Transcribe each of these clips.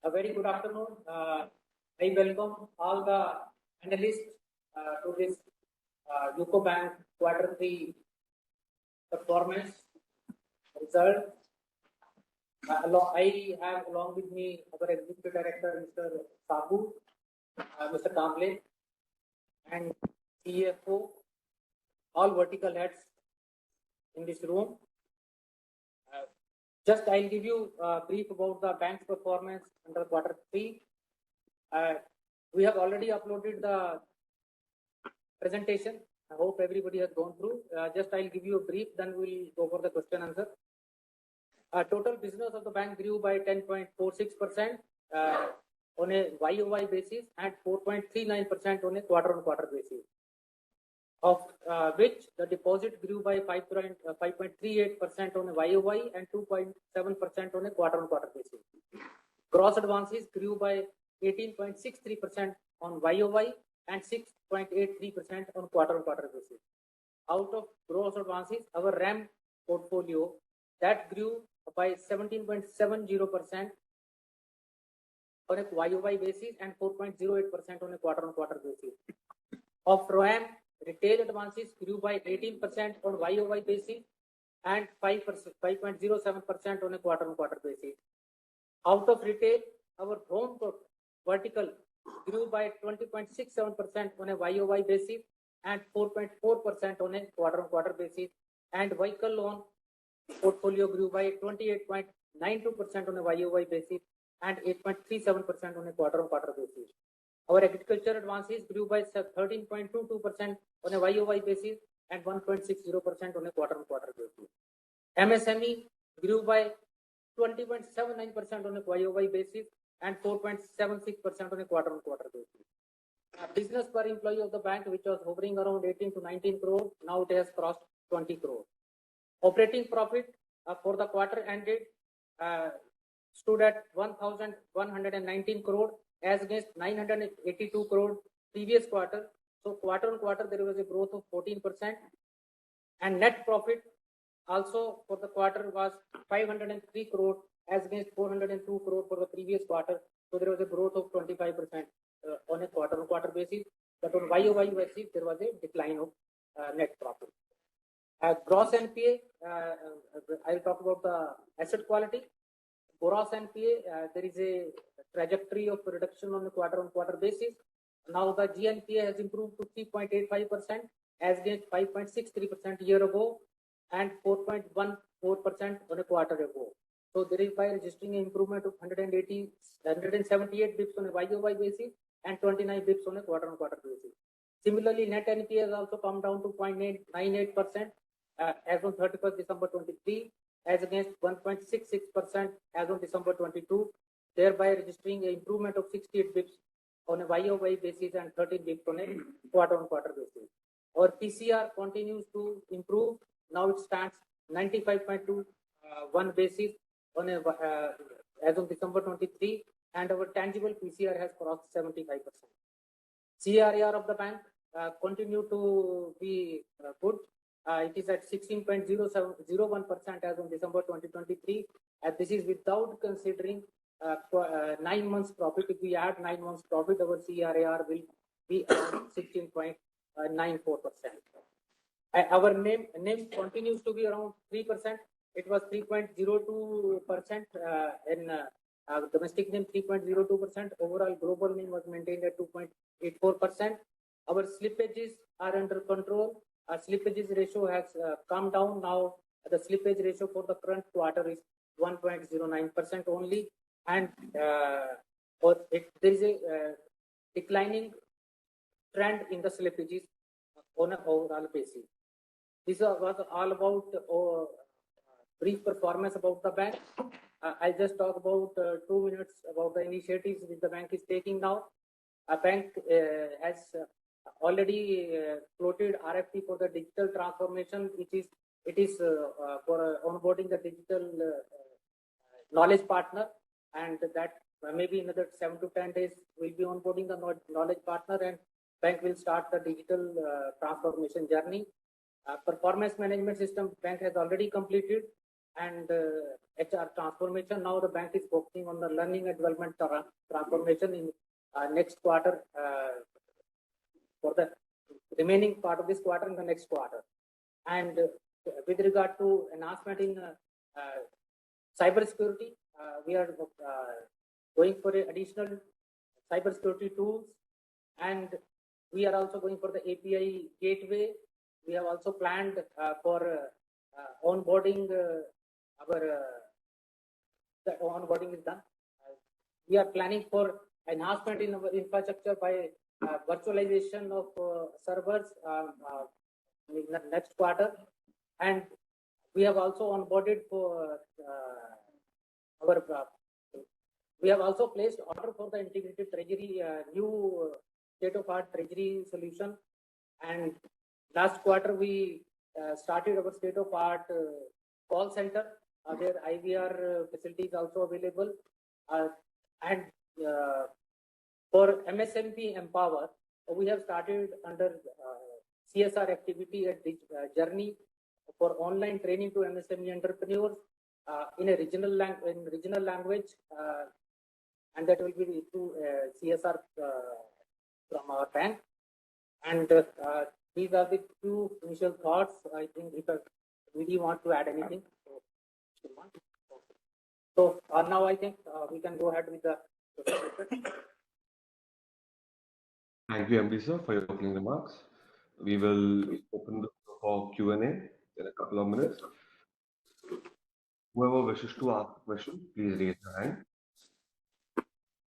A very good afternoon. I welcome all the analysts to this UCO Bank Q3 performance result. I have along with me our Executive Director, Mr. Sabu, Mr. Kamble, and CFO, all vertical heads in this room. Just I'll give you a brief about the bank's performance under Q3. We have already uploaded the presentation. I hope everybody has gone through. Just I'll give you a brief, then we'll go for the question answer. Total business of the bank grew by 10.46% on a YOY basis and 4.39% on a quarter-on-quarter basis. Of which the deposit grew by 5.38% on a YOY and 2.7% on a quarter-on-quarter basis. Gross advances grew by 18.63% on YOY and 6.83% on quarter-on-quarter basis. Out of gross advances, our RAM portfolio that grew by 17.70% on a YOY basis and 4.08% on a quarter-on-quarter basis. Of RAM, retail advances grew by 18% on YOY basis and 5.07% on a quarter-on-quarter basis. Out of retail, our home vertical grew by 20.67% on a YOY basis and 4.4% on a quarter-on-quarter basis. And vehicle loan portfolio grew by 28.92% on a YOY basis and 8.37% on a quarter-on-quarter basis. Our agriculture advances grew by 13.22% on a YOY basis and 1.60% on a quarter-on-quarter basis. MSME grew by 20.79% on a YOY basis and 4.76% on a quarter-on-quarter basis. Business per employee of the bank, which was hovering around 18 to 19 crore, now it has crossed 20 crore. Operating profit for the quarter ended stood at 1,119 crore as against 982 crore previous quarter. So quarter on quarter there was a growth of 14%, and net profit also for the quarter was 503 crore as against 402 crore for the previous quarter. So there was a growth of 25% on a quarter on quarter basis, but on YOY basis there was a decline of net profit. Gross NPA, I'll talk about the asset quality. Gross NPA, there is a trajectory of reduction on a quarter-on-quarter basis. Now the GNPA has improved to 3.85% as against 5.63% year ago and 4.14% on a quarter ago. So there is by registering an improvement of 178 bps on a YOY basis and 29 bps on a quarter-on-quarter basis. Similarly, net NPA has also come down to 0.98% as on 31st December 23 as against 1.66% as on December 22, thereby registering an improvement of 68 bps on a YOY basis and 13 bps on a quarter-on-quarter basis. Our PCR continues to improve. Now it stands 95.21 basis on a as of December 23, and our tangible PCR has crossed 75%. CRAR of the bank continue to be good. It is at 16.01% as on December 2023, and this is without considering 9 months profit. If we add 9 months profit, our CRAR will be around 16.94%. Our NIM continues to be around 3%. It was 3.02% in domestic NIM, 3.02%. Overall global NIM was maintained at 2.84%. Our slippages are under control. Our slippages ratio has come down. Now the slippage ratio for the current quarter is 1.09% only, and there is a declining trend in the slippages on an overall basis. This was all about brief performance about the bank. I'll just talk about 2 minutes about the initiatives which the bank is taking now. A bank has already floated RFP for the digital transformation, which is for onboarding the digital knowledge partner, and that maybe another 7 to 10 days will be onboarding the knowledge partner, and bank will start the digital transformation journey. Performance management system bank has already completed. and HR transformation. Now the bank is focusing on the learning and development transformation in next quarter for the remaining part of this quarter and the next quarter. And with regard to enhancement in cyber security, we are going for additional cyber security tools, and we are also going for the API gateway. We have also planned for onboarding the onboarding is done. We are planning for enhancement in our infrastructure by virtualization of servers in the next quarter, and we have also onboarded for we have also placed order for the integrated treasury, new state-of-art treasury solution, and last quarter we started our state-of-art call center where IVR facilities also available, and for MSME Empower, we have started under CSR activity at this journey for online training to MSME entrepreneurs in a regional language, and that will be through CSR from our bank. And these are the two initial thoughts. I think if we want to add anything. So now I think we can go ahead with the question. Thank you, MD sir, for your opening remarks. We will open the floor for Q&A in a couple of minutes. Whoever wishes to ask a question, please raise your hand.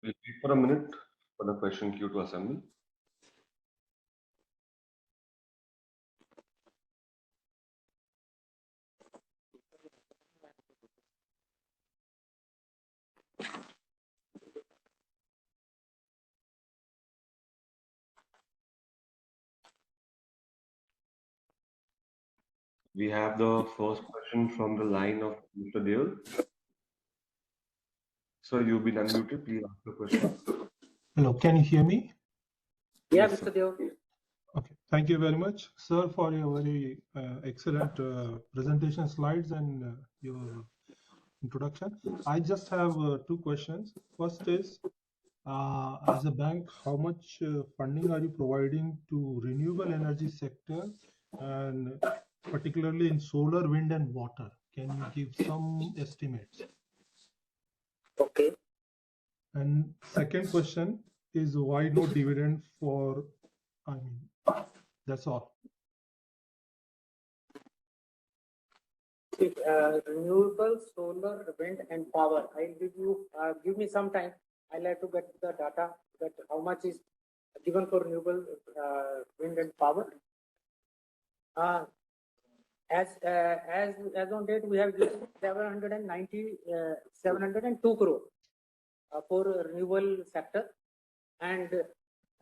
We'll wait for a minute for the question queue to assemble. We have the first question from the line of Mr. Deol. Sir, you've been unmuted. Please ask the question. Hello, can you hear me? Yeah, Mr. Deol. Okay, thank you very much, sir, for your very excellent presentation slides and your introduction. I just have two questions. First is, as a bank, how much funding are you providing to renewable energy sector, and particularly in solar, wind, and water? Can you give some estimates? Okay. And second question is, why no dividend for, that's all. Renewable, solar, wind, and power. I'll give you, give me some time. I'll have to get the data that how much is given for renewable, wind, and power. As on date, we have given 702 crore for renewable sector, and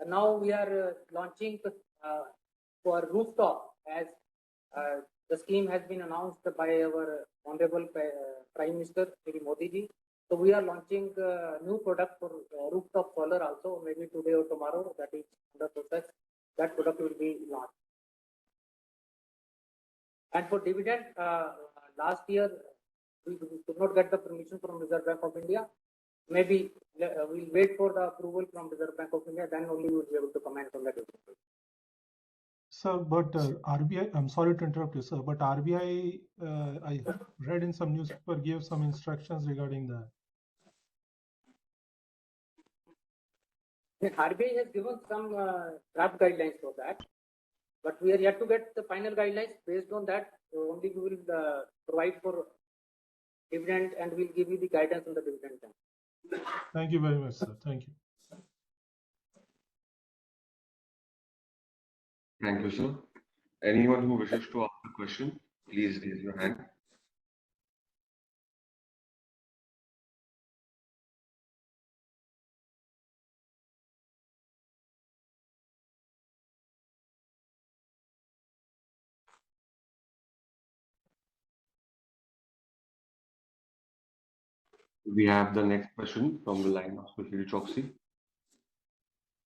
now we are launching for rooftop, as the scheme has been announced by our Honorable Prime Minister Shri Modi ji. So we are launching new product for rooftop solar also, maybe today or tomorrow. That is under process. That product will be launched. And for dividend, last year we could not get the permission from Reserve Bank of India. Maybe we'll wait for the approval from Reserve Bank of India, then only we'll be able to comment on that. Sir, but RBI, I'm sorry to interrupt you, sir, but RBI, I read in some newspaper, gave some instructions regarding that. RBI has given some draft guidelines for that, but we are yet to get the final guidelines. Based on that, only we will provide for dividend, and we'll give you the guidance on the dividend. Thank you very much, sir. Thank you. Thank you, sir. Anyone who wishes to ask a question, please raise your hand. We have the next question from the line of Sushil Choksey.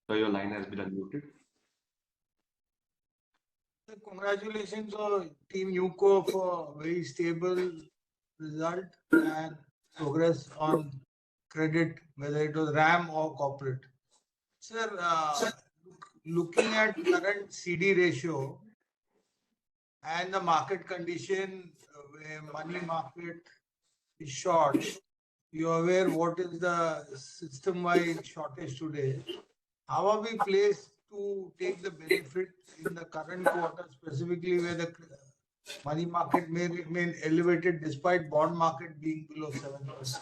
So your line has been unmuted. Congratulations, Team UCO, for very stable result and progress on credit, whether it was RAM or corporate. Sir, looking at current CD ratio and the market condition where money market is short, you are aware what is the system-wide shortage today. How are we placed to take the benefit in the current quarter, specifically where the money market may remain elevated despite bond market being below 7%?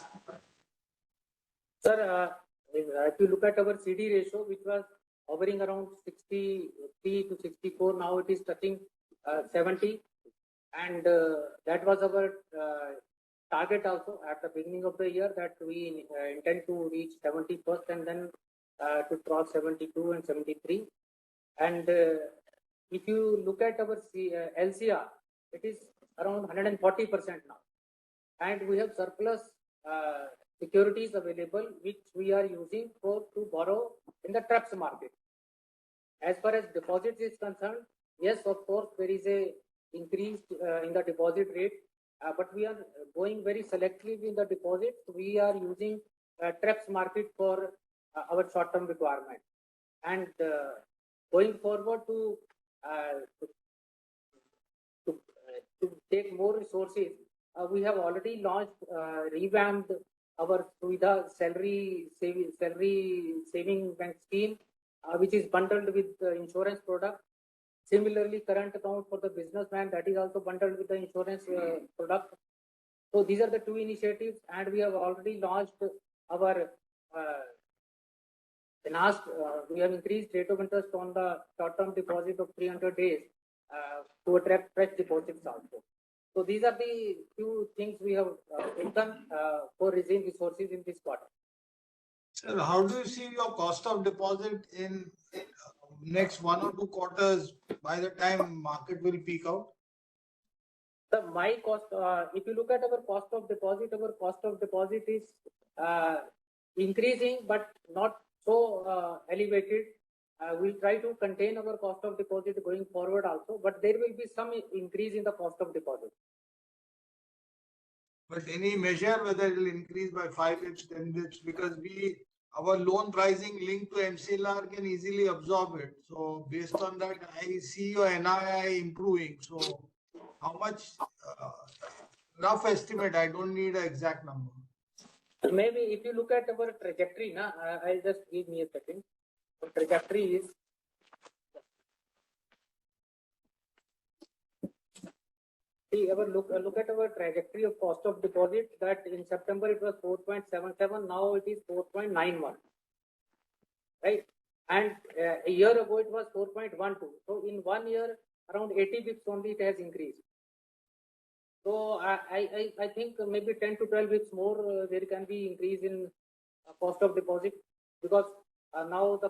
Sir, if you look at our CD ratio, which was hovering around 63 to 64, now it is touching 70, and that was our target also at the beginning of the year, that we intend to reach 70 first and then to cross 72 and 73. And if you look at our LCR, it is around 140% now, and we have surplus securities available which we are using to borrow in the TREPS market. As far as deposits is concerned, yes, of course, there is a increase in the deposit rate, but we are going very selectively in the deposits. We are using TREPS market for our short-term requirement, and going forward to take more resources, we have already launched, revamped our Suvidha salary saving bank scheme, which is bundled with the insurance product. Similarly, current account for the businessman, that is also bundled with the insurance product. So these are the two initiatives, and we have already launched our we have increased rate of interest on the short-term deposit of 300 days to attract fresh deposits also. So these are the few things we have done for raising resources in this quarter. Sir, how do you see your cost of deposit in next 1 or 2 quarters by the time market will peak out? So my cost, if you look at our cost of deposit is increasing, but not so elevated. We'll try to contain our cost of deposit going forward also, but there will be some increase in the cost of deposit. But any measure whether it will increase by 5 bits, 10 bits, because our loan pricing linked to MCLR can easily absorb it. So based on that, I see your NII improving. So how much, rough estimate, I don't need an exact number. Maybe if you look at our trajectory, I'll just give me a second. The trajectory is, see, look at our trajectory of cost of deposit, that in September it was 4.77, now it is 4.91, right? And a year ago it was 4.12. So in 1 year, around 80 bits only it has increased. So I think maybe 10 to 12 bits more there can be increase in cost of deposit, because now the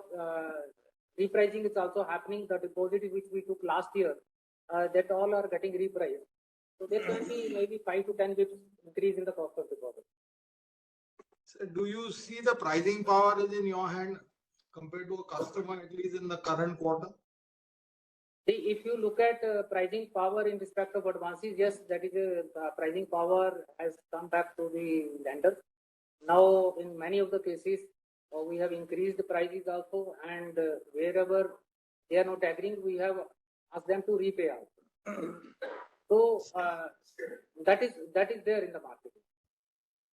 repricing is also happening. The deposit which we took last year, that all are getting repriced. So there can be maybe 5 to 10 bits increase in the cost of deposit. So do you see the pricing power is in your hand compared to a customer, at least in the current quarter? If you look at pricing power in respect of advances, yes, that is a pricing power has come back to the lenders. Now, in many of the cases, we have increased the prices also, and wherever they are not agreeing, we have asked them to repay also. So that is there in the market.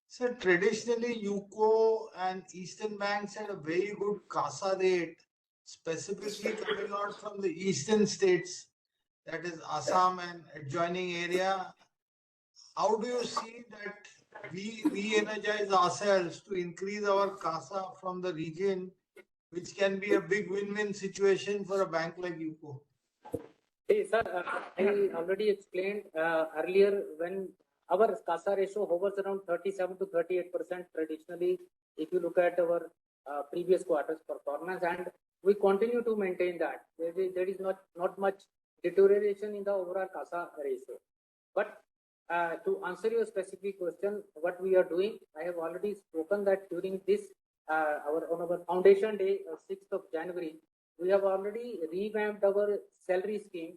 So traditionally, UCO and Eastern banks had a very good CASA rate, specifically coming out from the eastern states, that is Assam and adjoining area. How do you see that we re-energize ourselves to increase our CASA from the region, which can be a big win-win situation for a bank like UCO? Hey, sir, I already explained earlier, when our CASA ratio hovers around 37 to 38% traditionally, if you look at our previous quarter's performance, and we continue to maintain that. There is not much deterioration in the overall CASA ratio. But to answer your specific question, what we are doing, I have already spoken that during this, on our foundation day, 6th of January, we have already revamped our salary scheme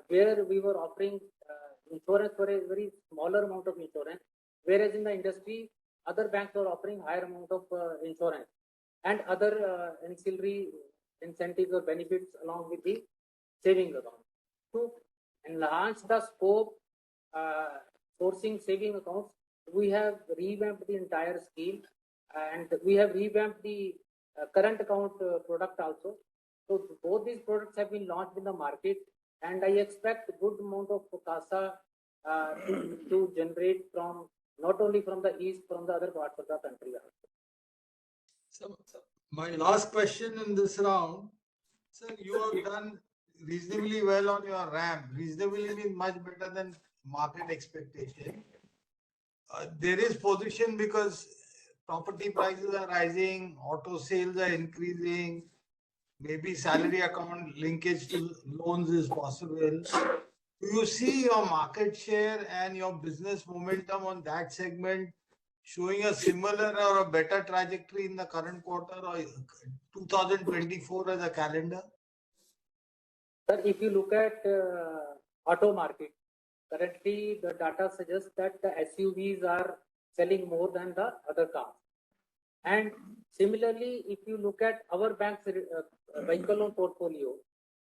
where we were offering insurance for a very smaller amount of insurance, whereas in the industry, other banks are offering higher amount of insurance and other ancillary incentives or benefits along with the saving account. To enhance the scope sourcing saving accounts, we have revamped the entire scheme and we have revamped the current account product also. So both these products have been launched in the market, and I expect a good amount of CASA to generate from not only from the east, from the other parts of the country also. So my last question in this round, sir, you have done reasonably well on your RAM. Reasonably means much better than market expectation. There is position because property prices are rising, auto sales are increasing, maybe salary account linkage to loans is possible. Do you see your market share and your business momentum on that segment showing a similar or a better trajectory in the current quarter or 2024 as a calendar? Sir, if you look at auto market, currently the data suggests that the SUVs are selling more than the other cars. And similarly, if you look at our bank's vehicle loan portfolio,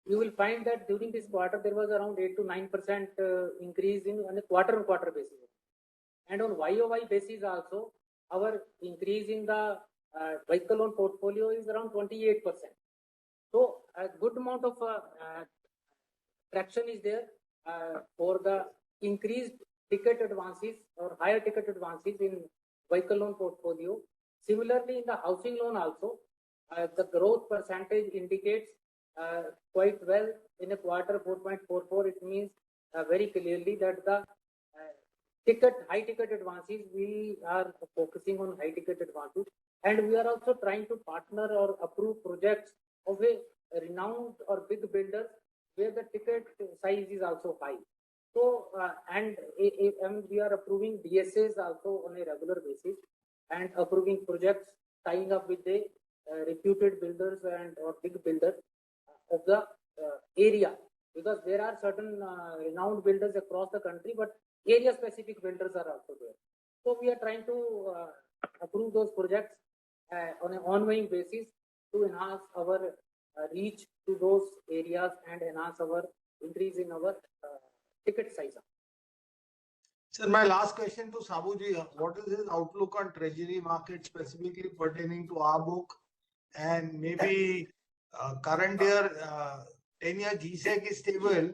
you will find that during this quarter there was around 8 to 9% increase on a quarter-on-quarter basis. And on YOY basis also, our increase in the vehicle loan portfolio is around 28%. So a good amount of traction is there for the increased ticket advances or higher ticket advances in vehicle loan portfolio. Similarly, in the housing loan also, the growth percentage indicates quite well in a quarter 4.44. It means very clearly that the high ticket advances, we are focusing on high ticket advances, and we are also trying to partner or approve projects of a renowned or big builders where the ticket size is also high. So and we are approving DSAs also on a regular basis and approving projects tying up with the reputed builders and or big builders of the area, because there are certain renowned builders across the country, but area specific builders are also there. So we are trying to approve those projects on an ongoing basis to enhance our reach to those areas and enhance our increase in our ticket size. Sir, my last question to Sabuji, what is his outlook on treasury market specifically pertaining to our book, and maybe current year 10-year GSEC is stable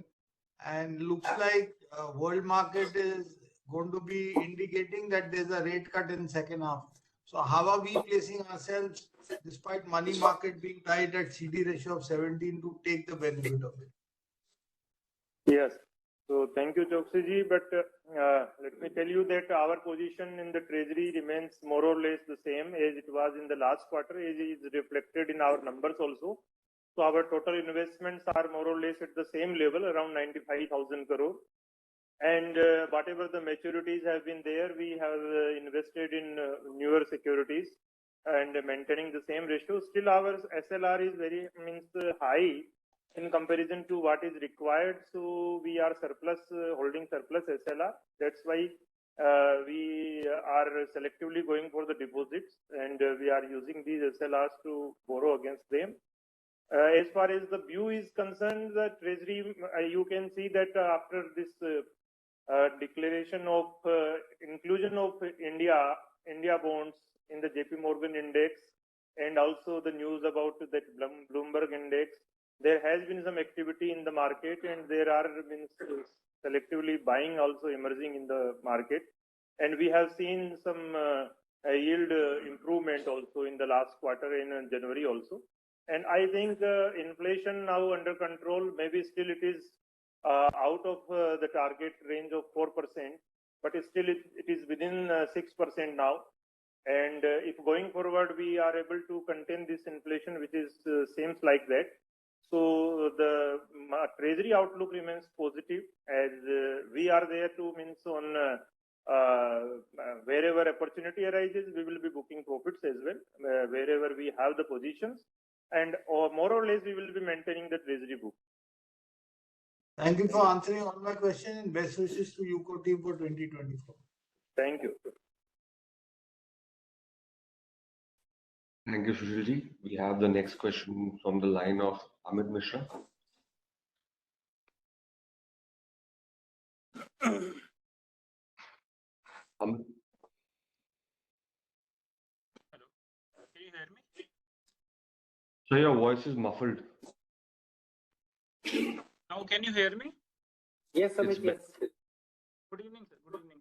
and looks like world market is going to be indicating that there's a rate cut in second half. So how are we placing ourselves despite money market being tight at CD ratio of 17 to take the benefit of it? Yes. So thank you, Choksi ji. But let me tell you that our position in the treasury remains more or less the same as it was in the last quarter, as is reflected in our numbers also. So our total investments are more or less at the same level, around 95,000 crore. And whatever the maturities have been there, we have invested in newer securities and maintaining the same ratio. Still, our SLR is very high in comparison to what is required. So we are holding surplus SLR. That's why we are selectively going for the deposits, and we are using these SLRs to borrow against them. As far as the view is concerned, the treasury, you can see that after this declaration of inclusion of India bonds in the JP Morgan index, and also the news about that Bloomberg index, there has been some activity in the market, and there are been selectively buying also emerging in the market, and we have seen some yield improvement also in the last quarter in January also. And I think inflation now under control. Maybe still it is out of the target range of 4%, but still it is within 6% now. And if going forward we are able to contain this inflation, which is seems like that, so the treasury outlook remains positive, as we are there to on wherever opportunity arises, we will be booking profits as well, wherever we have the positions, and more or less we will be maintaining the treasury book. Thank you for answering all my questions and best wishes to UCO team for 2024. Thank you. Thank you, Sushilji. We have the next question from the line of Amit Mishra. Amit, Hello, can you hear me? so your voice is muffled. Now, can you hear me? Yes, Amit, It's yes. Good evening, sir. Good evening.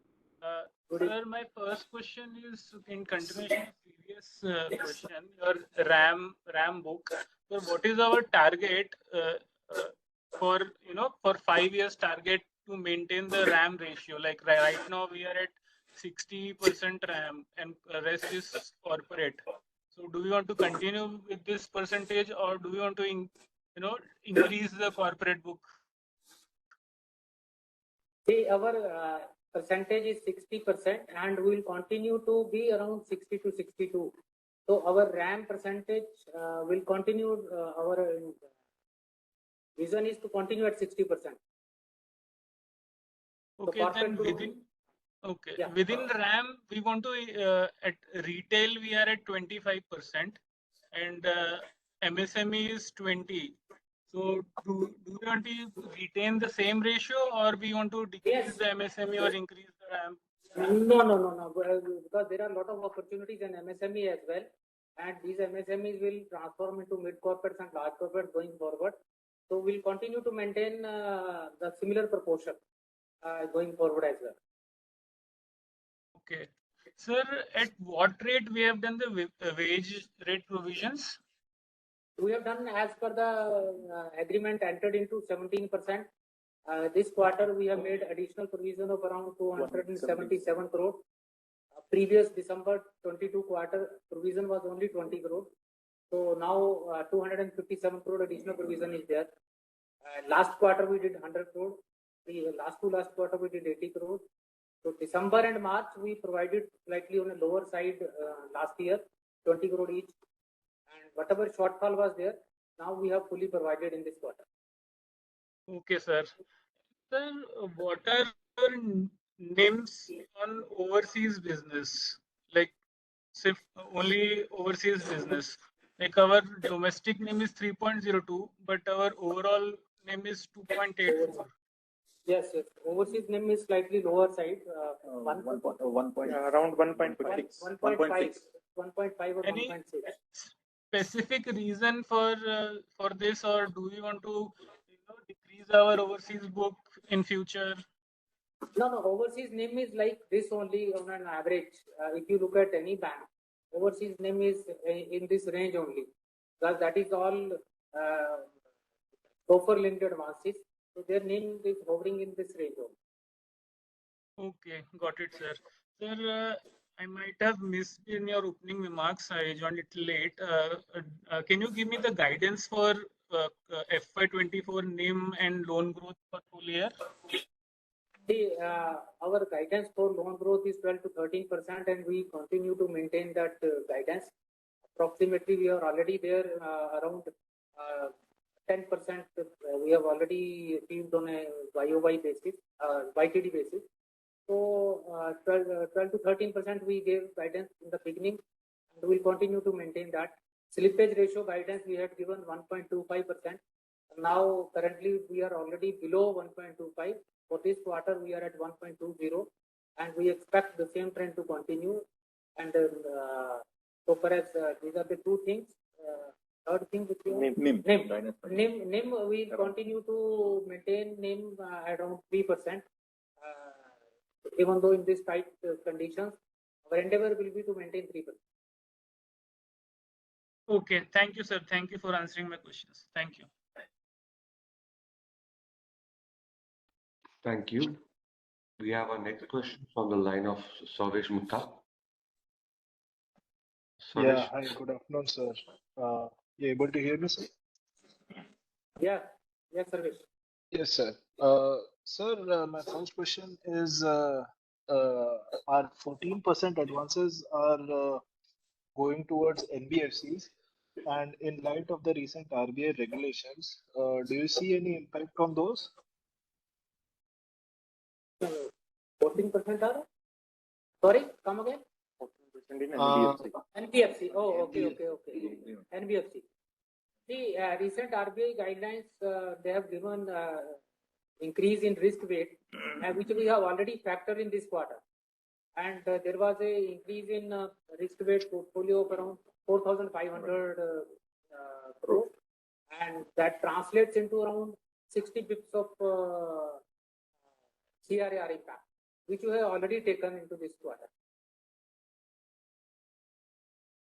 Good Sir, my first question is in continuation of previous question, your RAM book. So, what is our target for for 5 years target to maintain the RAM ratio? Like right now we are at 60% RAM and rest is corporate. So, do we want to continue with this percentage or do we want to increase the corporate book? See, our percentage is 60% and we will continue to be around 60 to 62. So our RAM percentage will continue, our vision is to continue at 60%. Okay, so then corporate within RAM, we want to at retail we are at 25% and MSME is 20. So do we want to retain the same ratio or we want to decrease Yes. the MSME or increase the RAM? No. Because there are a lot of opportunities in MSME as well, and these MSMEs will transform into mid corporates and large corporates going forward. So we'll continue to maintain the similar proportion going forward as well. Okay, sir, at what rate we have done the wage rate provisions? We have done as per the agreement entered into 17%. This quarter we have made additional provision of around 277 crore. Previous December 22 quarter provision was only 20 crore. So now 257 crore additional provision is there. Last quarter we did 100 crore. The last quarter we did 80 crore. So December and March we provided slightly on a lower side last year, 20 crore each. And whatever shortfall was there, now we have fully provided in this quarter. Okay, sir. Sir, what are your NIMs on overseas business? Like, say, only overseas business. Like our domestic NIM is 3.02, but our overall NIM is 2.84. Yes. Overseas NIM is slightly lower side. Around 1.6. 1.5 or Any 1.6. specific reason for this, or do we want to decrease our overseas book in future? No. Overseas NIM is like this only on an average. If you look at any bank, overseas NIM is in this range only. Because that is all SOFR-linked advances. So their NIM is hovering in this range only. Okay, got it, sir. Sir, I might have missed in your opening remarks. I joined it late. Can you give me the guidance for FY24 NIM and loan growth for full year? See, our guidance for loan growth is 12 to 13%, and we continue to maintain that guidance. Approximately, we are already there around 10%. We have already achieved on a YOY basis, YTD basis. So 12 to 13% we gave guidance in the beginning, and we will continue to maintain that. Slippage ratio guidance we had given 1.25%. Now currently we are already below 1.25. For this quarter we are at 1.20, and we expect the same trend to continue. And so far as these are the two things. Third thing, which is NIM, we continue to maintain NIM around 3%. Even though in these tight conditions, our endeavor will be to maintain 3%. Okay, thank you, sir. Thank you for answering my questions. Thank you. Thank you. We have our next question from the line of Savesh Mutta. Yeah, hi, good afternoon, sir. You able to hear me, sir? Yes, Sarvesh. Yes, sir. Sir, my first question is, our 14% advances are going towards NBFCs, and in light of the recent RBI regulations, do you see any impact on those? 14% are? Sorry, come again. 14% in Uh, NBFC. NBFC. Oh, okay. NBFC. See, recent RBI guidelines, they have given increase in risk weight, which we have already factored in this quarter. And there was a increase in risk weight portfolio of around 4,500 crore, and that translates into around 60 bips of CRAR impact, which we have already taken into this quarter.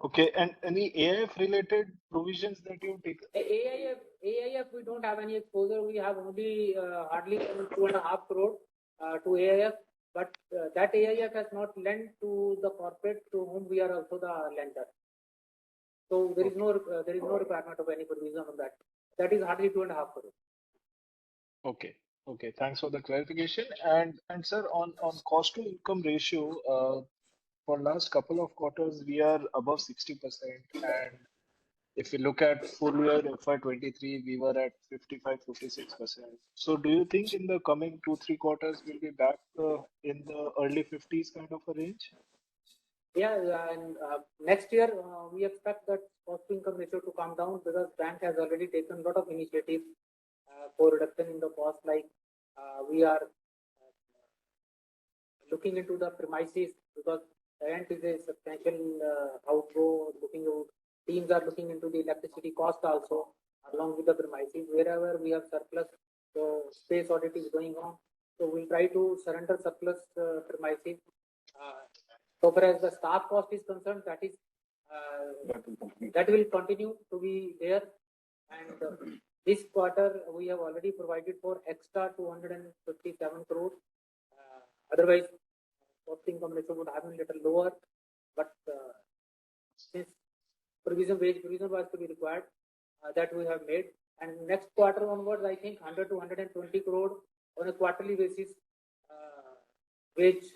okay, and any AIF related provisions that you've taken? AIF, we don't have any exposure. We have only hardly 2.5 crore to AIF, but that AIF has not lent to the corporate to whom we are also the lender. So there is no requirement of any provision on that. That is hardly 2.5 crore. Okay. Okay, thanks for the clarification. And sir, on cost to income ratio, for last couple of quarters, we are above 60%. And if you look at full year FY23, we were at 55-56%. So do you think in the coming 2-3 quarters, we'll be back in the early 50s kind of a range? Yeah, and next year we expect that cost to income ratio to come down because bank has already taken a lot of initiatives for reduction in the cost. Like we are looking into the premises because rent is a substantial outgo. Teams are looking into the electricity cost also along with the premises. Wherever we have surplus, so space audit is going on. So we'll try to surrender surplus premises. So far as the staff cost is concerned, that will continue to be there. And this quarter we have already provided for extra 257 crore. Otherwise, cost income ratio would have been a little lower. But since wage provision was to be required, that we have made. And next quarter onwards, I think 100 to 120 crore on a quarterly basis wage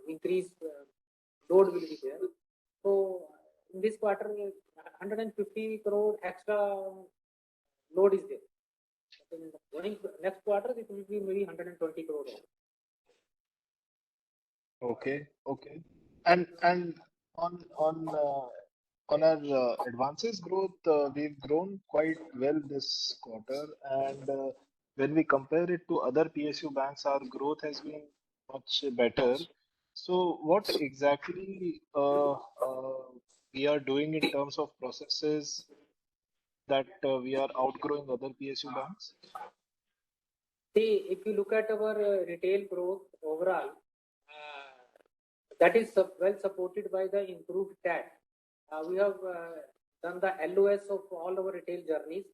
increase load will be there. So in this quarter, 150 crore extra load is there. Going next quarter, it will be maybe 120 crore. Okay, okay. And on our advances growth, we've grown quite well this quarter. And when we compare it to other PSU banks, our growth has been much better. So what exactly we are doing in terms of processes that we are outgrowing other PSU banks? See, if you look at our retail growth overall, that is well supported by the improved TAT. We have done the LOS of all our retail journeys.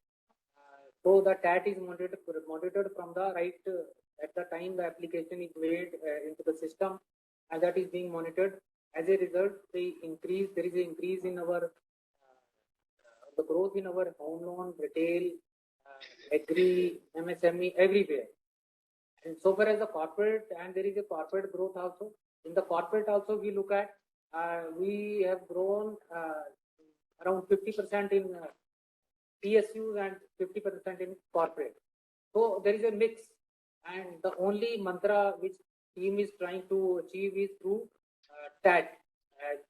So the TAT is monitored from the right at the time the application is made into the system, and that is being monitored. As a result, there is an increase in our the growth in our home loan, retail, agri, MSME, everywhere. And so far as the corporate, and there is a corporate growth also. In the corporate also, we look at, we have grown around 50% in PSUs and 50% in corporate. So there is a mix, and the only mantra which team is trying to achieve is through TAT.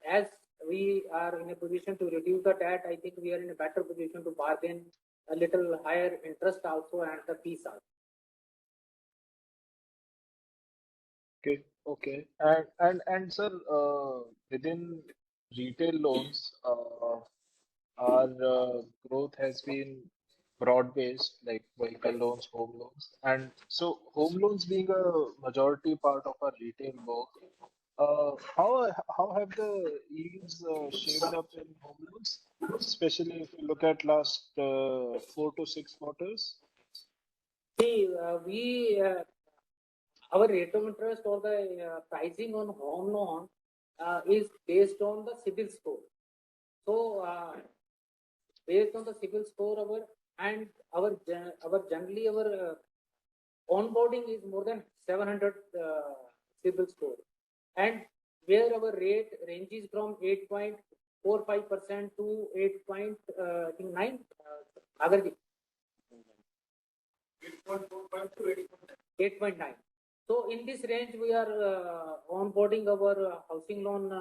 As we are in a position to reduce the TAT, I think we are in a better position to bargain a little higher interest also and the fees also. Okay, okay. And sir, within retail loans, our growth has been broad-based, like vehicle loans, home loans. And so home loans being a majority part of our retail book, how have the yields shaped up in home loans, especially if you look at last 4 to 6 quarters? See, our rate of interest or the pricing on home loan is based on the CIBIL score. So, based on the CIBIL score, our generally our onboarding is more than 700 CIBIL score, and where our rate ranges from 8.45% to 8.9. 8.9. So in this range, we are onboarding our housing loan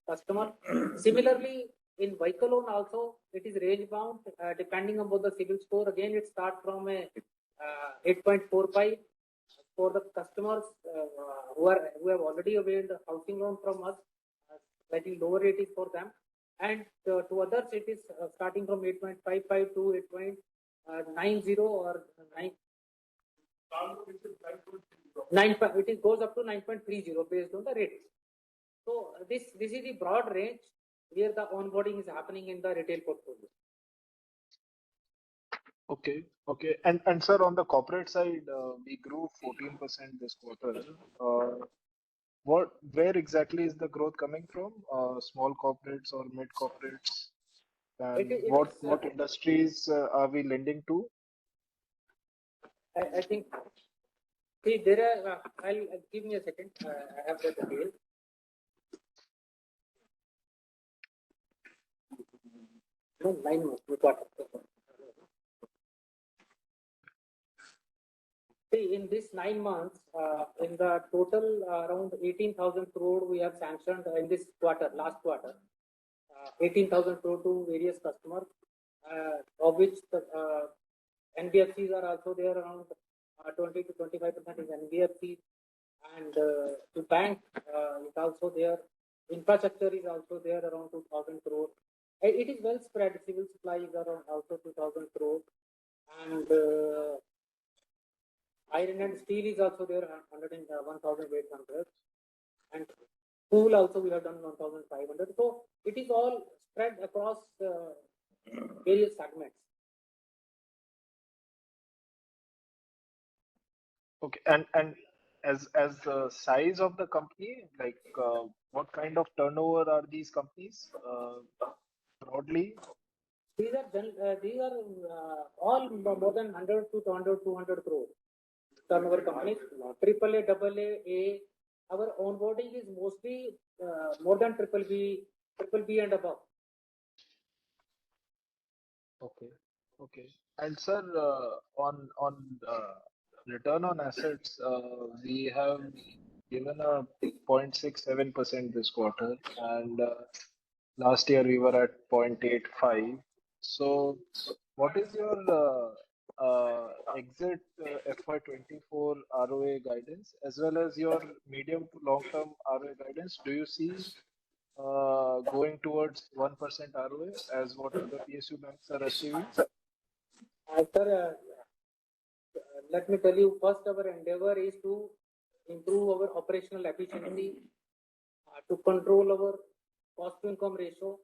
customer. Similarly, in vehicle loan also, it is range bound depending upon the CIBIL score. Again, it starts from a 8.45 for the customers who have already availed housing loan from us. Slightly lower rate is for them, and to others it is starting from 8.55 to 8.90 or 9. It goes up to 9.30 based on the rate. So this is the broad range where the onboarding is happening in the retail portfolio. Okay, okay. And sir, on the corporate side, we grew 14% this quarter. Where exactly is the growth coming from? Small corporates or mid corporates? And what industries are we lending to? I think, see, there are, I'll give me a second. I have the detail. No, 9 months, quarter. See, in this 9 months, in the total around 18,000 crore we have sanctioned in this quarter, last quarter, 18,000 crore to various customers, of which the NBFCs are also there around 20 to 25% is NBFC, and the bank is also there. Infrastructure is also there around 2,000 crore. It is well spread. Civil supply is around also 2,000 crore, and iron and steel is also there 1,800, and pool also we have done 1,500. So it is all spread across various segments. Okay, and as the size of the company, like what kind of turnover are these companies broadly? These are all more than 100 to 200 crore turnover companies. Triple A, double A. Our onboarding is mostly more than triple B and above. Okay, okay. And sir, on return on assets, we have given a 0.67% this quarter, and last year we were at 0.85. So, what is your exit FY24 ROA guidance as well as your medium to long term ROA guidance? Do you see going towards 1% ROA as what other PSU banks are achieving? Sir, let me tell you, first our endeavor is to improve our operational efficiency, to control our cost to income ratio,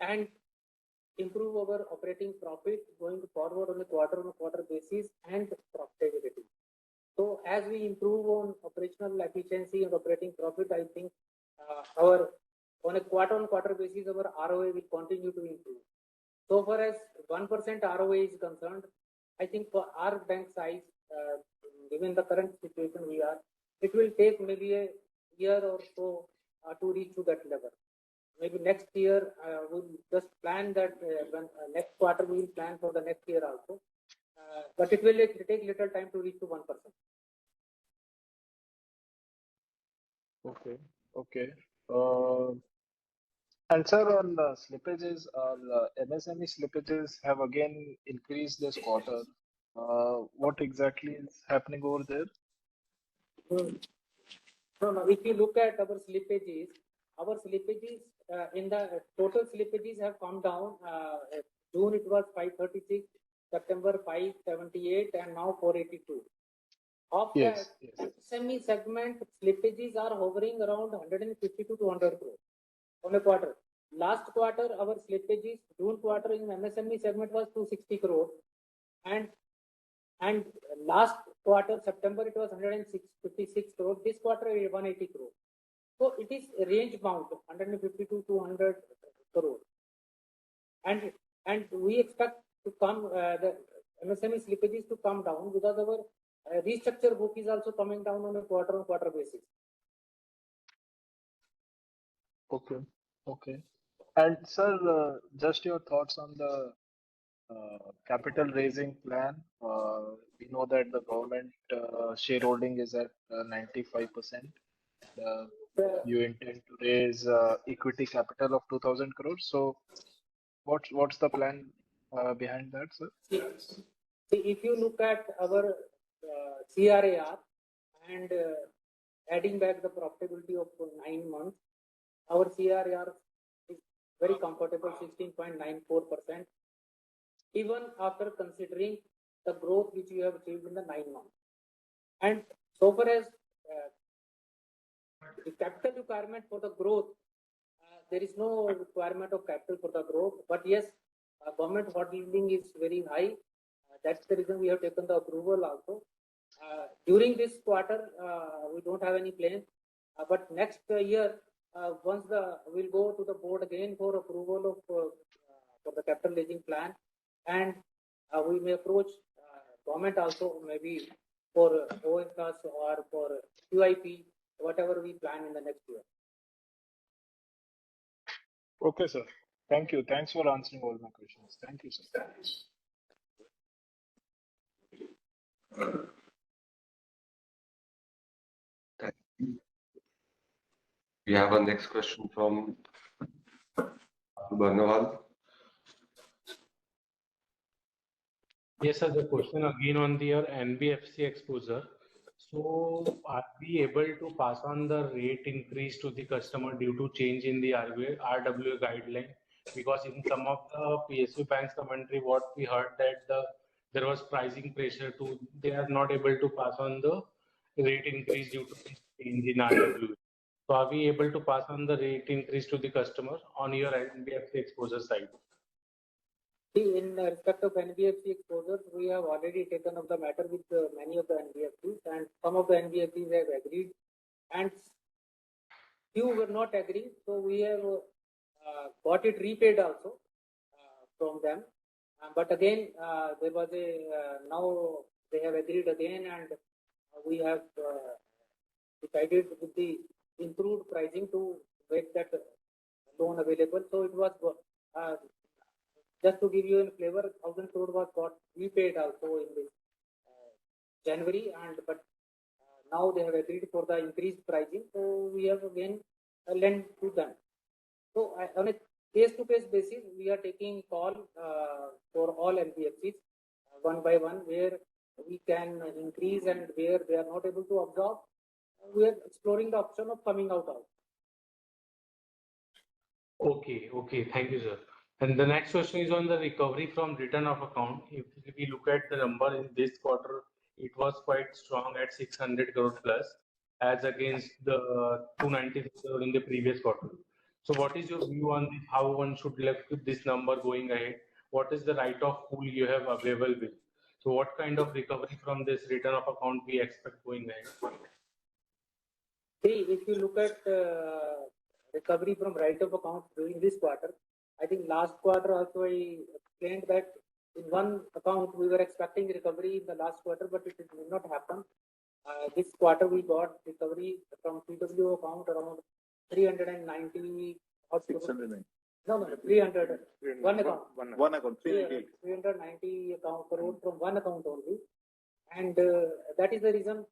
and improve our operating profit going forward on a quarter basis and profitability. So as we improve on operational efficiency and operating profit, I think our on a quarter basis, our ROA will continue to improve. So far as 1% ROA is concerned, I think for our bank size, given the current situation we are, it will take maybe a year or so to reach to that level. Maybe next year we'll just plan that when next quarter we will plan for the next year also. But it will take little time to reach to 1%. Okay, okay. And sir, on slippages, MSME slippages have again increased this quarter. What exactly is happening over there? No. If you look at our slippages in the total slippages have come down. June it was 536, September 578, and now 482. Of Yes, that, yes. MSME segment slippages are hovering around 150 to 200 crore on a quarter. Last quarter, our slippages, June quarter in MSME segment was 260 crore, and last quarter, September, it was 156 crore. This quarter, 180 crore. So it is range bound, 150 to 200 crore. And we expect to come the MSME slippages to come down because our restructure book is also coming down on a quarter basis. Okay, okay. And sir, just your thoughts on the capital raising plan. We know that the government shareholding is at 95%. You intend to raise equity capital of 2,000 crores. So, what's the plan behind that, sir? See, if you look at our CRAR and adding back the profitability of 9 months, our CRAR is very comfortable, 16.94%, even after considering the growth which we have achieved in the 9 months. And so far as the capital requirement for the growth, there is no requirement of capital for the growth, but yes, government holding is very high. That's the reason we have taken the approval also. During this quarter, we don't have any plan, but next year, once we'll go to the board again for approval of for the capital raising plan, and we may approach government also maybe for OFS or for QIP, whatever we plan in the next year. Okay, sir. Thank you. Thanks for answering all my questions. Thank you, sir. We have our next question from Barnawal. Yes, sir. The question again on your NBFC exposure. So, are we able to pass on the rate increase to the customer due to change in the RWA guideline? Because in some of the PSU banks commentary, what we heard that there was pricing pressure to, they are not able to pass on the rate increase due to change in RWA. So, are we able to pass on the rate increase to the customer on your NBFC exposure side? In respect of NBFC exposures, we have already taken up the matter with many of the NBFCs, and some of the NBFCs have agreed, and few were not agreed. So we have got it repaid also from them. But again, there was now they have agreed again, and we have decided with the improved pricing to make that loan available. So it was just to give you a flavor, 1,000 crore was got repaid also in this January, but now they have agreed for the increased pricing. So we have again lent to them. So on a case-to-case basis, we are taking call for all NBFCs one by one, where we can increase and where they are not able to absorb. We are exploring the option of coming out of. Okay, thank you, sir. And the next question is on the recovery from return of account. If we look at the number in this quarter, it was quite strong at 600 crore plus, as against the 290 crore in the previous quarter. So what is your view on this, how one should look at this number going ahead? What is the write-off pool you have available with? So what kind of recovery from this return of account we expect going ahead? See, if you look at recovery from write-off account during this quarter, I think last quarter also I explained that in one account we were expecting recovery in the last quarter, but it did not happen. This quarter we got recovery from PW account around 390. 690. No, 300. One account. One account. 390 account crore from one account only, and that is the reason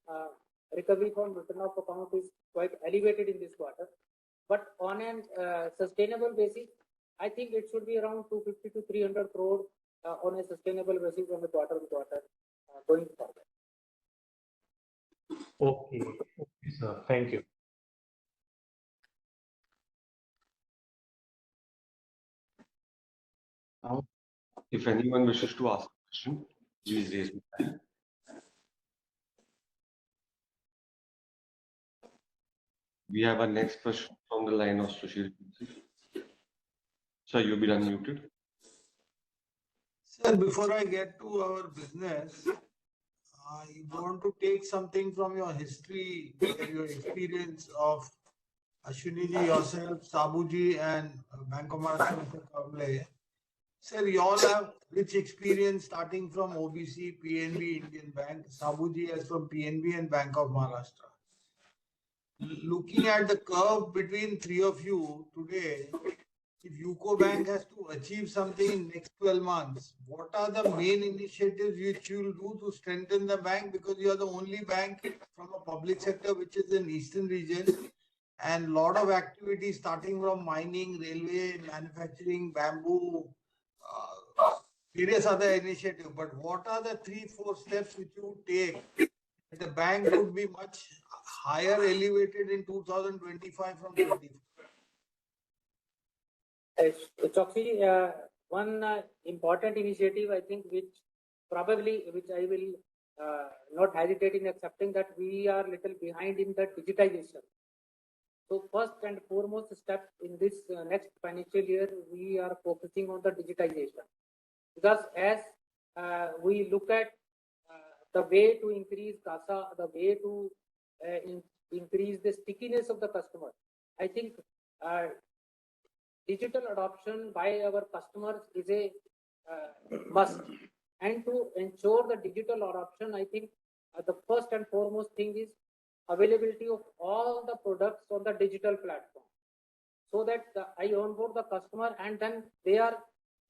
recovery from return of account is quite elevated in this quarter. But on a sustainable basis, I think it should be around 250 to 300 crore on a sustainable basis on the quarter-on-quarter going forward. Okay, sir. Thank you. If anyone wishes to ask a question, please raise your hand. We have our next question from the line of Sushil. Sir, you've been unmuted. Sir, before I get to our business, I want to take something from your history, your experience of Ashwini, yourself, Sabuji, and Bank of Maharashtra. Sir, you all have rich experience starting from OBC, PNB, Indian Bank. Sabuji is from PNB and Bank of Maharashtra. Looking at the curve between three of you today, if UCO Bank has to achieve something in next 12 months, what are the main initiatives which you will do to strengthen the bank? Because you are the only bank from a public sector which is in eastern region, and lot of activities starting from mining, railway, manufacturing, bamboo, various other initiatives. But what are the 3-4 steps which you take that the bank would be much higher elevated in 2025 from 24? Choksi, one important initiative, I think, which I will not hesitate in accepting, that we are little behind in the digitization. So first and foremost step in this next financial year, we are focusing on the digitization, because as we look at the way to increase CASA, the way to increase the stickiness of the customer, I think digital adoption by our customers is a must. And to ensure the digital adoption, I think the first and foremost thing is availability of all the products on the digital platform, so that I onboard the customer and then they are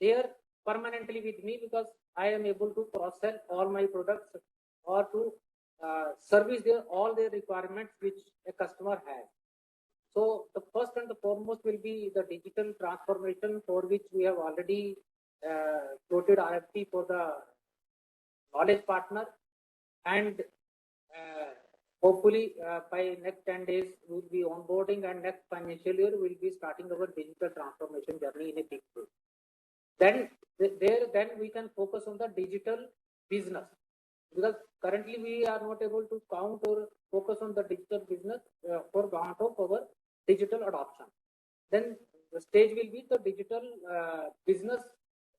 there permanently with me, because I am able to cross-sell all my products or to service all their requirements which a customer has. So the first and the foremost will be the digital transformation, for which we have already quoted RFP for the knowledge partner, and hopefully by next 10 days we will be onboarding, and next financial year we will be starting our digital transformation journey in a big way. Then we can focus on the digital business, because currently we are not able to count or focus on the digital business for want of our digital adoption. Then the stage will be the digital business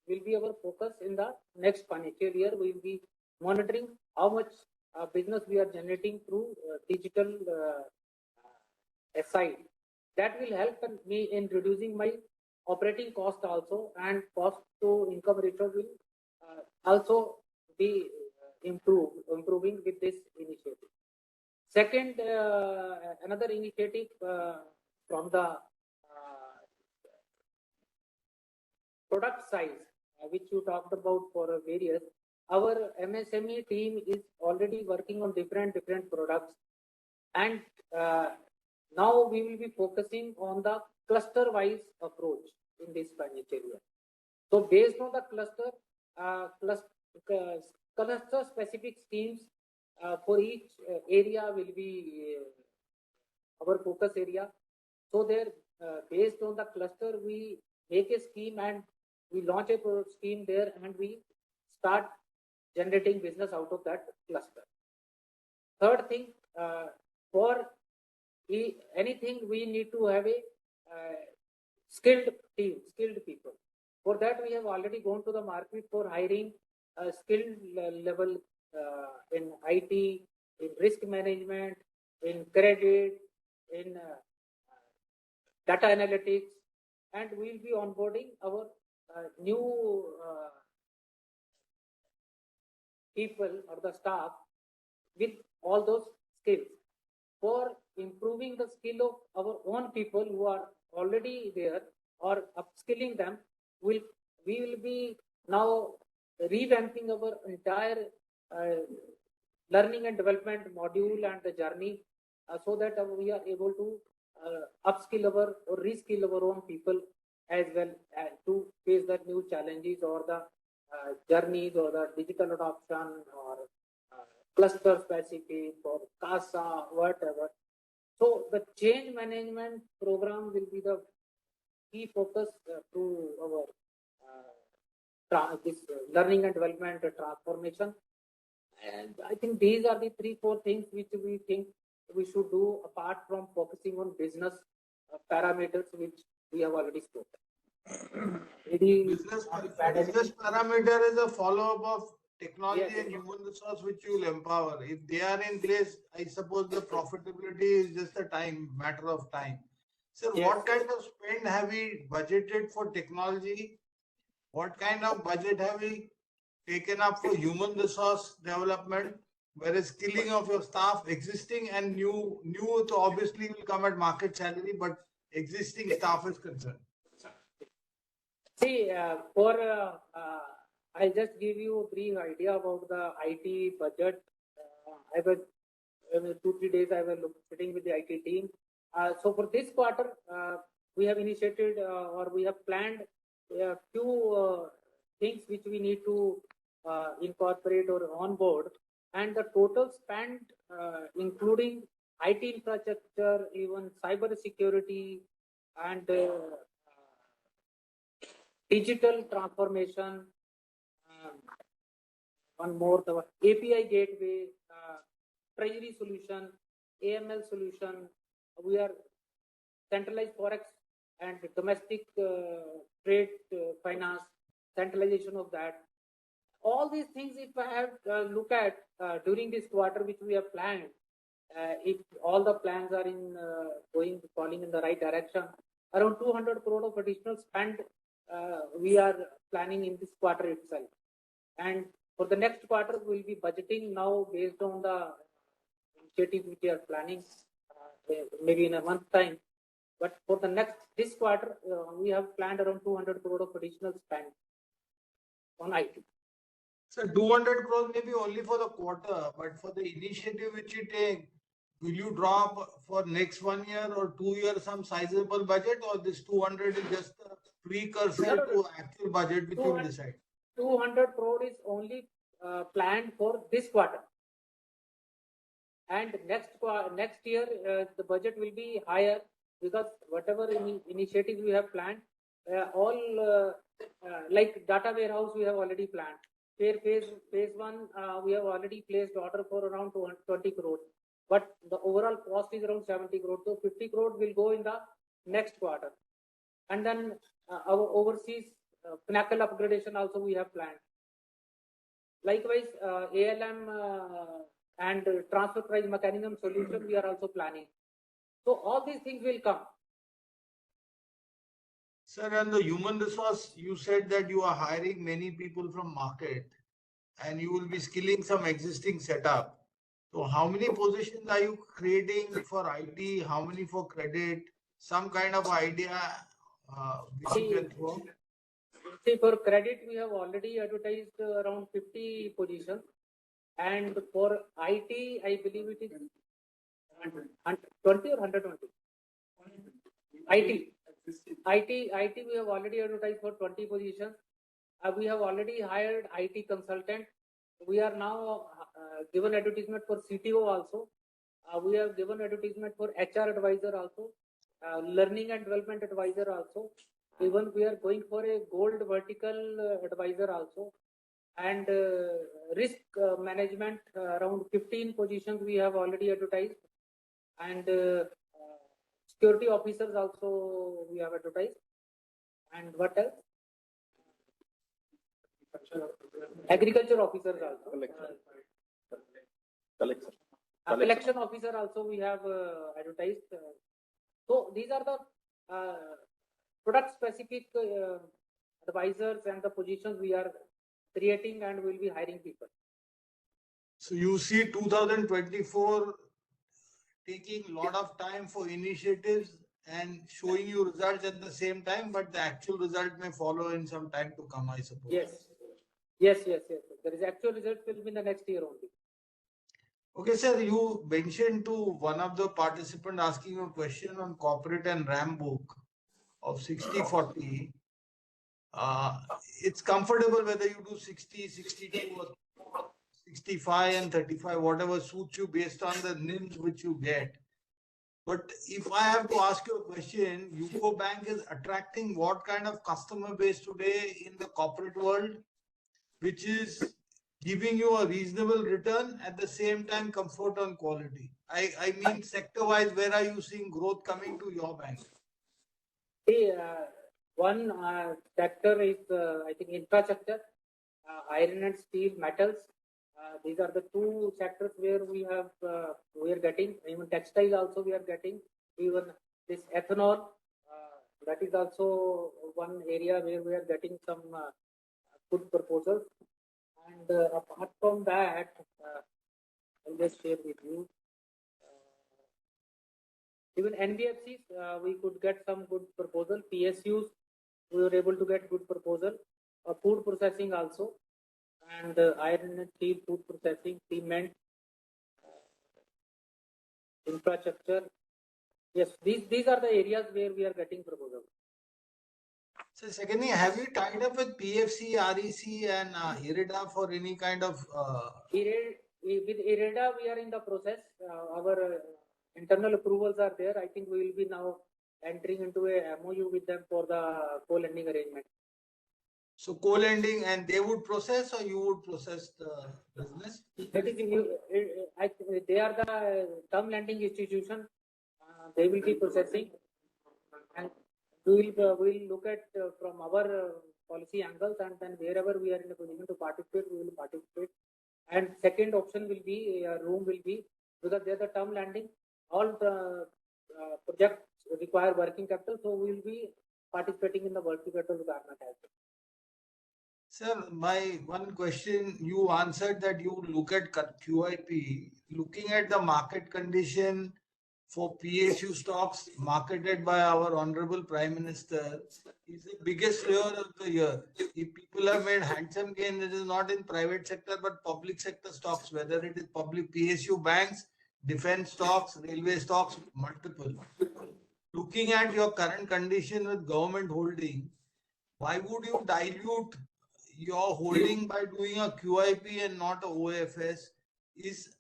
will be our focus in the next financial year. We will be monitoring how much business we are generating through digital SI. That will help me in reducing my operating cost also, and cost to income ratio will also be improving with this initiative. Second, another initiative from the product size, which you talked about for various, our MSME team is already working on different products, and now we will be focusing on the cluster wise approach in this financial year. So based on the cluster specific schemes for each area will be our focus area. So there, based on the cluster, we make a scheme and we launch a scheme there, and we start generating business out of that cluster. Third thing, for anything we need to have a skilled team, skilled people. For that, we have already gone to the market for hiring a skilled level in IT, in risk management, in credit, in data analytics, and we will be onboarding our new people or the staff with all those skills. For improving the skill of our own people who are already there, or upskilling them, we will be now revamping our entire learning and development module and the journey, so that we are able to upskill or reskill our own people as well, to face the new challenges or the journeys or the digital adoption or cluster specific or CASA, whatever. So the change management program will be the key focus to our this learning and development transformation. And I think these are the 3-4 things which we think we should do, apart from focusing on business parameters, which we have already spoken. Business parameter is a follow-up of technology and human resource which you will empower. If they are in place, I suppose the profitability is just a matter of time. Sir, what kind of spend have we budgeted for technology? What kind of budget have we taken up for human resource development? Whereas skilling of your staff, existing and new obviously will come at market salary, but existing staff is concerned. See, I'll just give you a brief idea about the IT budget. I was 2-3 days I was sitting with the IT team. So for this quarter, we have initiated or we have planned a few things which we need to incorporate or onboard, and the total spend, including IT infrastructure, even cyber security, and digital transformation, one more, the API gateway, treasury solution, AML solution. We are centralized forex and domestic trade finance, centralization of that. All these things, if I have look at during this quarter, which we have planned, if all the plans are in falling in the right direction, around 200 crore of additional spend we are planning in this quarter itself. And for the next quarter, we'll be budgeting now based on the initiative which we are planning, maybe in a month's time. But for the this quarter, we have planned around 200 crore of additional spend on IT. So 200 crores may be only for the quarter, but for the initiative which you take, will you drop for next 1 year or 2 years some sizable budget, or this 200 is just a precursor to actual budget which you will decide? 200 crore is only planned for this quarter. And next year, the budget will be higher, because whatever initiatives we have planned, all like data warehouse we have already planned. Phase 1, we have already placed order for around 220 crores. But the overall cost is around 70 crores. So 50 crores will go in the next quarter. And then our overseas Pinnacle upgradation also we have planned. Likewise, ALM and transfer price mechanism solution we are also planning. So all these things will come. Sir, and the human resource, you said that you are hiring many people from market and you will be skilling some existing setup. So how many positions are you creating for IT? How many for credit? Some kind of idea which you can throw? See, for credit, we have already advertised around 50 positions. And for IT, I believe it is 20 or 120? IT, we have already advertised for 20 positions. We have already hired IT consultant. We are now given advertisement for CTO also. We have given advertisement for HR advisor also, learning and development advisor also. Even we are going for a gold vertical advisor also. And risk management, around 15 positions we have already advertised. And security officers also we have advertised. And what else? Agriculture officers also. Collection officer also we have advertised. So these are the product specific advisors and the positions we are creating and will be hiring people. So you see 2024 taking a lot of time for initiatives and showing you results at the same time, but the actual result may follow in some time to come, I suppose. Yes. There is actual result will be in the next year only. Okay, sir, you mentioned to one of the participants asking you a question on corporate and RAM book of 60-40. It's comfortable whether you do 60, 62 or 65 and 35, whatever suits you based on the NIMs which you get. But if I have to ask you a question, UCO Bank is attracting what kind of customer base today in the corporate world, which is giving you a reasonable return at the same time comfort on quality? I mean sector-wise, where are you seeing growth coming to your bank? See, one sector is, I think, infrastructure, iron and steel, metals. These are the two sectors where we are getting. Even textile also we are getting. Even this ethanol, that is also one area where we are getting some good proposals. And apart from that, I'll just share with you. Even NBFCs, we could get some good proposal. PSUs, we were able to get good proposal. Food processing also, and iron and steel, food processing, cement, infrastructure. Yes, these are the areas where we are getting proposal. So secondly, have you tied up with PFC, REC and IREDA for any kind of With IREDA, we are in the process. Our internal approvals are there. I think we will be now entering into a MOU with them for the co-lending arrangement. so co-lending, and they would process or you would process the business? That is, they are the term lending institution. They will be processing, and we will look at from our policy angles, and then wherever we are in a position to participate, we will participate. And second option will be room will be, because they are the term lending. All the projects require working capital, so we will be participating in the working capital requirement as well. Sir, my one question, you answered that you look at QIP. Looking at the market condition for PSU stocks marketed by our Honorable Prime Minister is the biggest year of the year. If people have made handsome gains, it is not in private sector but public sector stocks, whether it is public PSU banks, defense stocks, railway stocks, multiple. Looking at your current condition with government holding, why would you dilute your holding by doing a QIP and not a OFS?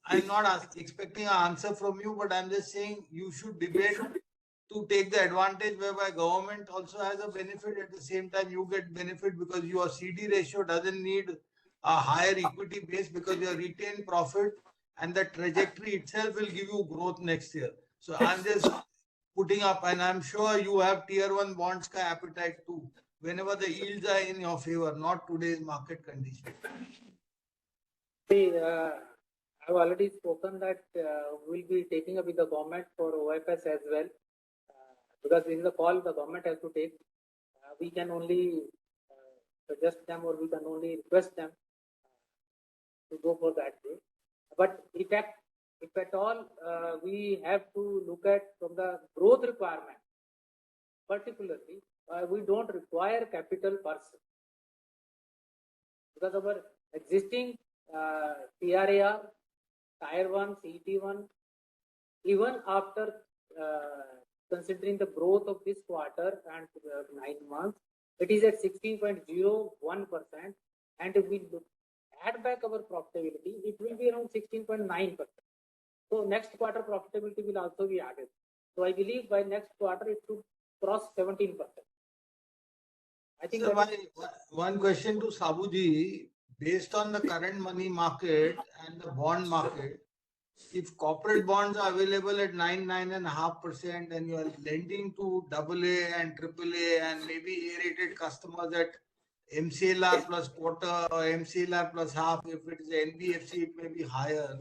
I'm not expecting an answer from you, but I'm just saying you should debate to take the advantage whereby government also has a benefit. At the same time, you get benefit because your CD ratio doesn't need a higher equity base because your retained profit and the trajectory itself will give you growth next year. So I'm just putting up, and I'm sure you have tier 1 bonds ka appetite too, whenever the yields are in your favor, not today's market condition. See, I've already spoken that we'll be taking up with the government for OFS as well, because this is a call the government has to take. We can only suggest them, or we can only request them to go for that way. But if at all, we have to look at from the growth requirement, particularly, we don't require capital per se, because our existing TRAR, Tier 1, CET1, even after considering the growth of this quarter and 9 months, it is at 16.01%. And if we add back our profitability, it will be around 16.9%. So next quarter profitability will also be added. So I believe by next quarter it should cross 17%. I think. So one question to Sabuji, based on the current money market and the bond market, if corporate bonds are available at 9.5%, and you are lending to AA and AAA and maybe A-rated customers at MCLR plus quarter or MCLR plus half, if it is NBFC, it may be higher.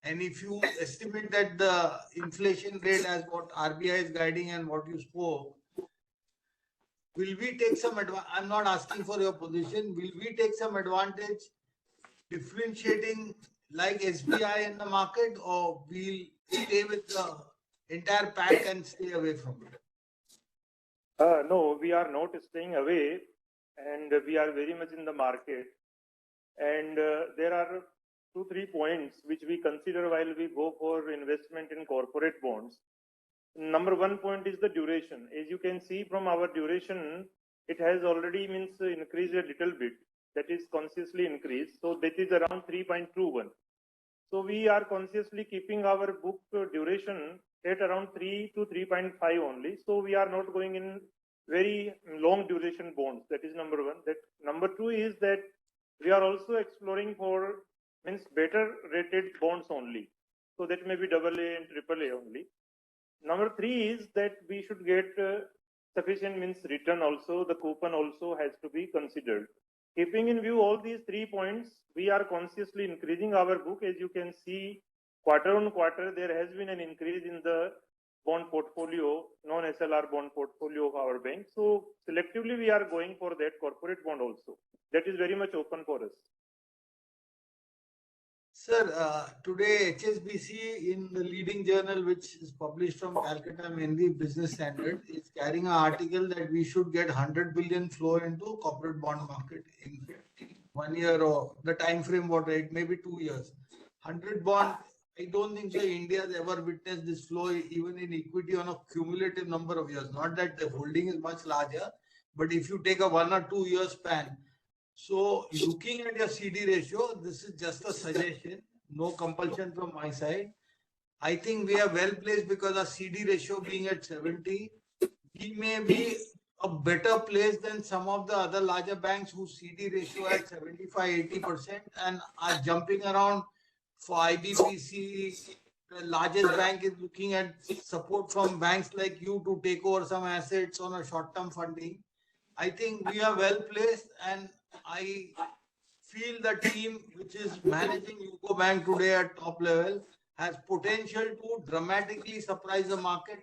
And if you estimate that the inflation rate as what RBI is guiding and what you spoke, will we take some advantage? I'm not asking for your position. Will we take some advantage differentiating like SBI in the market, or we'll stay with the entire pack and stay away from it? No, we are not staying away, and we are very much in the market. And there are 2-3 points which we consider while we go for investment in corporate bonds. Number 1 point is the duration. As you can see from our duration, it has already increased a little bit. That is consciously increased. So that is around 3.21. So we are consciously keeping our book duration at around 3 to 3.5 only. So we are not going in very long duration bonds. That is number 1. That number 2 is that we are also exploring for better rated bonds only. So that may be AA and AAA only. Number 3 is that we should get sufficient return also. The coupon also has to be considered. Keeping in view all these 3 points, we are consciously increasing our book. As you can see, quarter on quarter, there has been an increase in the bond portfolio, non-SLR bond portfolio of our bank. So selectively, we are going for that corporate bond also. That is very much open for us. Sir, today HSBC in the leading journal, which is published from Calcutta, mainly Business Standard, is carrying an article that we should get 100 billion flow into corporate bond market in 1 year or the time frame what it may be 2 years. 100 bond, I don't think so India has ever witnessed this flow even in equity on a cumulative number of years. Not that the holding is much larger, but if you take a 1 or 2 year span. So looking at your CD ratio, this is just a suggestion, no compulsion from my side. I think we are well placed because our CD ratio being at 70, we may be a better place than some of the other larger banks whose CD ratio at 75-80% and are jumping around for IBPC. The largest bank is looking at support from banks like you to take over some assets on a short-term funding. I think we are well placed, and I feel the team which is managing UCO Bank today at top level has potential to dramatically surprise the market.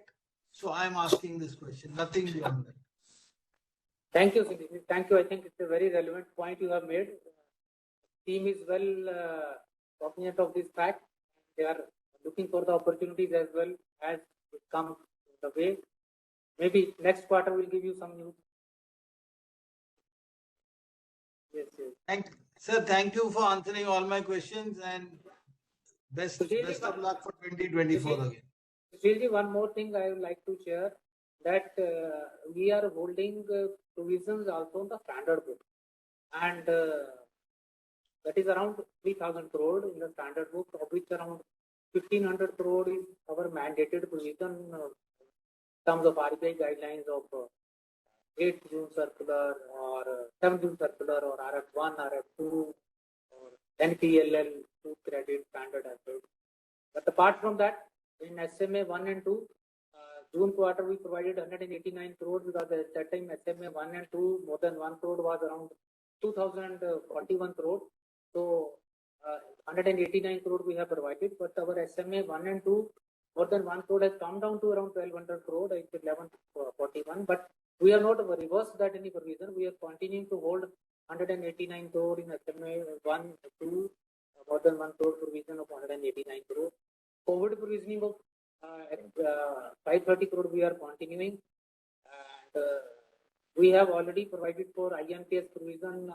So I am asking this question, nothing beyond that. Thank you, Cindy. Thank you. I think it's a very relevant point you have made. Team is well cognizant of this fact. They are looking for the opportunities as well as it comes the way. Maybe next quarter will give you some news. Yes, yes. Sir, thank you for answering all my questions and best of luck for 2024 again. Really, one more thing I would like to share that we are holding provisions also on the standard book, and that is around 3,000 crore in the standard book, of which around 1,500 crore is our mandated provision in terms of RBI guidelines of 8 June circular or 7 June circular or RF1, RF2 or NPLL 2 credit standard assets. But apart from that, in SMA 1 and 2, June quarter we provided 189 crore because at that time SMA 1 and 2 more than 1 crore was around 2,041 crore. So 189 crore we have provided, but our SMA 1 and 2 more than 1 crore has come down to around 1,200 crore, it's 1141. But we are not reversed that any provision. We are continuing to hold 189 crore in SMA 1, 2, more than 1 crore provision of 189 crore. COVID provisioning of 530 crore we are continuing, and we have already provided for IMPS provision.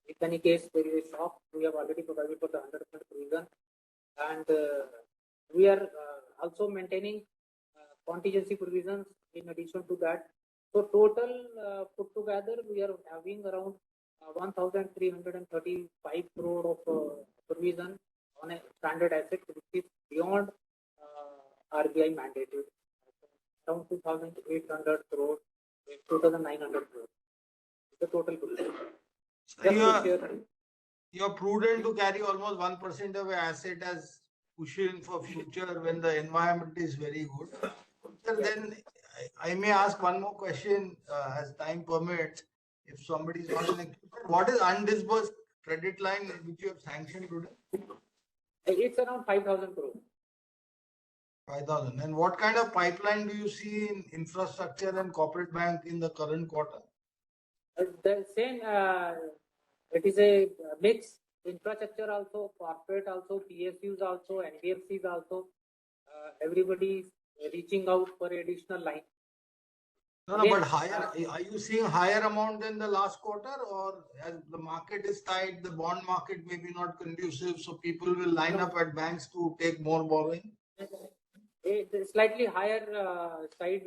In any case there is a shock, we have already provided for the 100% provision, and we are also maintaining contingency provisions in addition to that. So total put together we are having around 1,335 crore of provision on a standard asset which is beyond RBI mandated, around 2,800 crore, 2,900 crore. The total provision. You are prudent to carry almost 1% of your asset as cushion for future when the environment is very good. Then I may ask one more question as time permits. If somebody is not in a, what is undisbursed credit line which you have sanctioned today? It's around 5,000 crore. 5,000. And what kind of pipeline do you see in infrastructure and corporate bank in the current quarter? The same, it is a mix. Infrastructure also, corporate also, PSUs also, NBFCs also. Everybody is reaching out for additional line. No, but higher. Are you seeing higher amount than the last quarter, or as the market is tight, the bond market may be not conducive, so people will line up at banks to take more borrowing? It's slightly higher side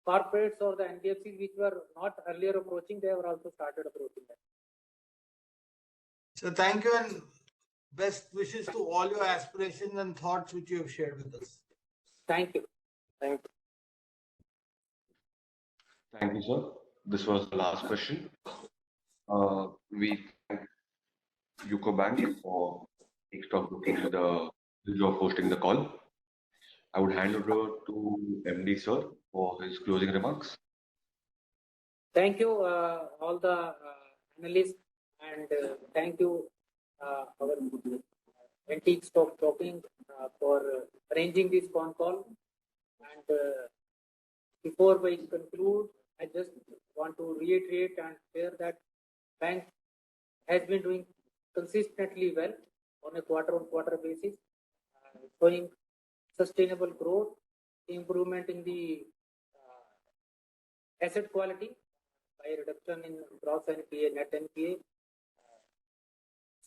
corporates or the NBFCs which were not earlier approaching, they have also started approaching that. So thank you and best wishes to all your aspirations and thoughts which you have shared with us. Thank you. Thank you. Thank you, sir. This was the last question. We thank UCO Bank for taking the job hosting the call. I would hand over to MD sir for his closing remarks. Thank you, all the analysts, and thank you, our antique stock talking for arranging this con call. And before we conclude, I just want to reiterate and share that bank has been doing consistently well. on a quarter-on-quarter basis, showing sustainable growth, improvement in the asset quality by reduction in gross NPA, net NPA.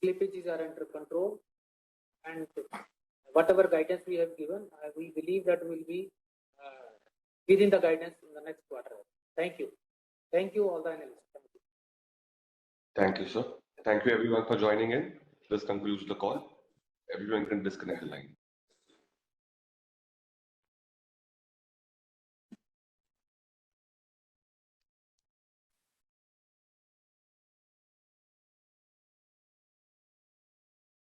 Slippages are under control, and whatever guidance we have given, we believe that will be within the guidance in the next quarter. Thank you. Thank you, all the analysts. Thank you, sir. Thank you everyone for joining in. This concludes the call. Everyone can disconnect the line.